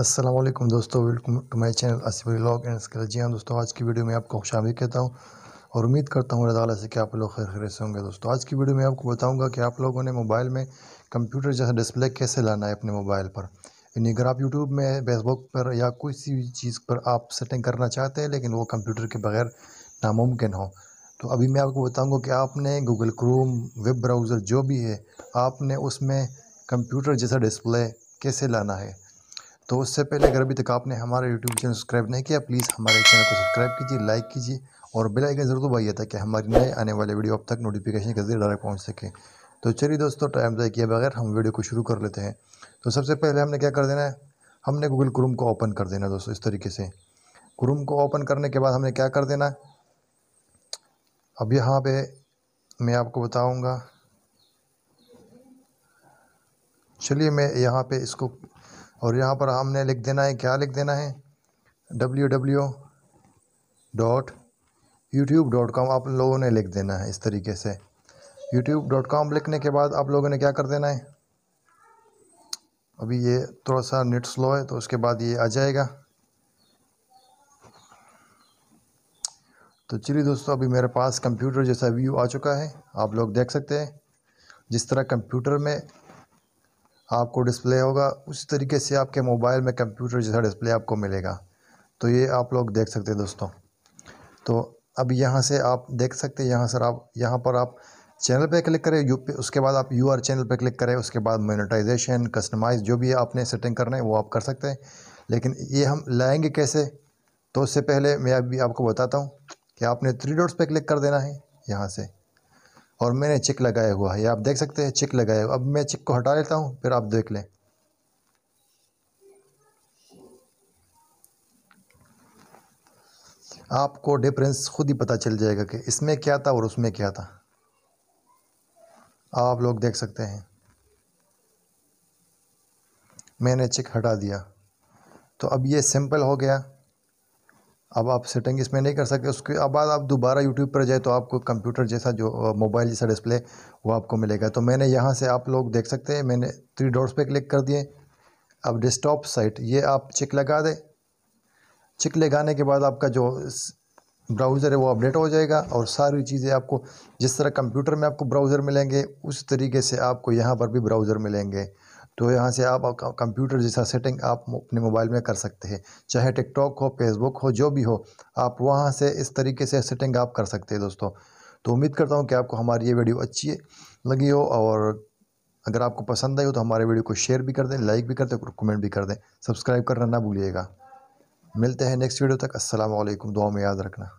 अस्सलाम वालेकुम दोस्तों, welcome to my channel Asif vlog and skill. जी हाँ दोस्तों, आज की वीडियो में आपको खुशामदीद कहता हूँ और उम्मीद करता हूँ अल्लाह ताला से कि आप लोग खैर खैरियत से होंगे। दोस्तों आज की वीडियो में आपको बताऊँगा कि आप लोगों ने मोबाइल में कंप्यूटर जैसा डिस्प्ले कैसे लाना है अपने मोबाइल पर। यानी अगर आप यूट्यूब में, फेसबुक पर या कोई सी भी चीज़ पर आप सेटिंग करना चाहते हैं लेकिन वो कंप्यूटर के बगैर नामुमकिन हो, तो अभी मैं आपको बताऊँगा कि आपने गूगल क्रोम, वेब ब्राउज़र जो भी है, आपने उसमें कंप्यूटर जैसा डिस्प्ले कैसे लाना है। तो उससे पहले अगर अभी तक आपने हमारा यूट्यूब चैनल सब्सक्राइब नहीं किया, प्लीज़ हमारे चैनल को सब्सक्राइब कीजिए, लाइक कीजिए और बेल आइकन ज़रूर दबाइए ताकि हमारी नए आने वाले वीडियो अब तक नोटिफिकेशन के ज़रिए डायरेक्ट पहुंच सके। तो चलिए दोस्तों, टाइम ज़ाया किए बगैर हम वीडियो को शुरू कर लेते हैं। तो सबसे पहले हमने क्या कर देना है, हमने गूगल क्रोम को ओपन कर देना है दोस्तों। इस तरीके से क्रोम को ओपन करने के बाद हमने क्या कर देना है, अब यहाँ पे मैं आपको बताऊँगा। चलिए मैं यहाँ पे इसको, और यहाँ पर हमने लिख देना है, क्या लिख देना है, www.youtube.com आप लोगों ने लिख देना है। इस तरीके से youtube.com लिखने के बाद आप लोगों ने क्या कर देना है, अभी ये थोड़ा सा नेट स्लो है तो उसके बाद ये आ जाएगा। तो चलिए दोस्तों, अभी मेरे पास कंप्यूटर जैसा व्यू आ चुका है, आप लोग देख सकते हैं। जिस तरह कंप्यूटर में आपको डिस्प्ले होगा उसी तरीके से आपके मोबाइल में कंप्यूटर जैसा डिस्प्ले आपको मिलेगा। तो ये आप लोग देख सकते हैं दोस्तों। तो अब यहाँ से आप देख सकते हैं, यहाँ सर आप यहाँ पर आप चैनल पे क्लिक करें, उसके बाद आप यूआर चैनल पे क्लिक करें, उसके बाद मोनेटाइजेशन, कस्टमाइज़ जो भी है आपने सेटिंग करना है वो आप कर सकते हैं। लेकिन ये हम लाएंगे कैसे, तो उससे पहले मैं अभी आपको बताता हूँ कि आपने थ्री डॉट्स पे क्लिक कर देना है यहाँ से, और मैंने चिक लगाया हुआ है, ये आप देख सकते हैं चिक लगाया हुआ। अब मैं चिक को हटा लेता हूँ, फिर आप देख लें। आपको डिफरेंस खुद ही पता चल जाएगा कि इसमें क्या था और उसमें क्या था, आप लोग देख सकते हैं। मैंने चिक हटा दिया, तो अब ये सिंपल हो गया। अब आप सेटिंग इसमें नहीं कर सकते, उसके बाद आप दोबारा यूट्यूब पर जाए तो आपको कंप्यूटर जैसा जो मोबाइल जैसा डिस्प्ले वो आपको मिलेगा। तो मैंने यहाँ से, आप लोग देख सकते हैं, मैंने थ्री डॉट्स पे क्लिक कर दिए। अब डेस्कटॉप साइट ये आप चिक लगा दें। चिक लगाने के बाद आपका जो ब्राउज़र है वो अपडेट हो जाएगा और सारी चीज़ें आपको जिस तरह कंप्यूटर में आपको ब्राउज़र मिलेंगे उस तरीके से आपको यहाँ पर भी ब्राउज़र मिलेंगे। तो यहाँ से आप कंप्यूटर जैसा सेटिंग आप अपने मोबाइल में कर सकते हैं, चाहे टिकटॉक हो, फेसबुक हो, जो भी हो, आप वहाँ से इस तरीके से सेटिंग आप कर सकते हैं दोस्तों। तो उम्मीद करता हूँ कि आपको हमारी ये वीडियो अच्छी लगी हो, और अगर आपको पसंद आई हो तो हमारे वीडियो को शेयर भी कर दें, लाइक भी कर दें, कमेंट भी कर दें, सब्सक्राइब करना ना भूलिएगा। मिलते हैं नेक्स्ट वीडियो तक। अस्सलाम वालेकुम, दुआ में याद रखना।